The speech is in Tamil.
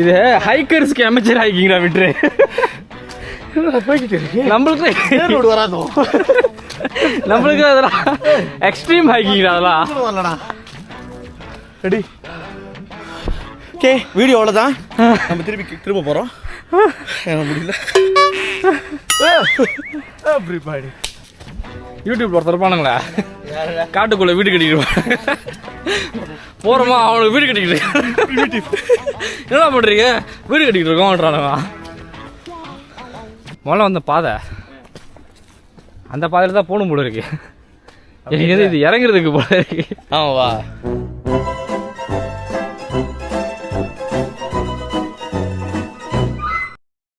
இது ஹைக்கர்ஸ்க்கு அமைச்சர் ஹைக்கிங்டா விட்டுரு. போய்கிட்டு இருக்கு. நம்மளுக்கு வராதோ நம்மளுக்கு அதெல்லாம் எக்ஸ்ட்ரீம் ஹைக்கிங் அதெல்லாம் வரலடா. ரெடி? ஓகே, வீடியோ அவ்வளோதான். நம்ம திரும்ப போகிறோம். முடியல. யூடியூப்ல ஒருத்தர் இருப்பானுங்களா, காட்டுக்குள்ள வீடு கட்டிக்கிட்டு போறோமா அவனுக்கு வீடு கட்டிக்கிட்டு என்ன பண்றீங்க? வீடு கட்டிக்கிட்டு இருக்கோம்ன்றானுங்க. முதல்ல வந்த பாதை அந்த பாதையில தான் போகணும் போல இருக்கு. எனக்கு இது இறங்குறதுக்கு போல இருக்கு. ஆமாவா?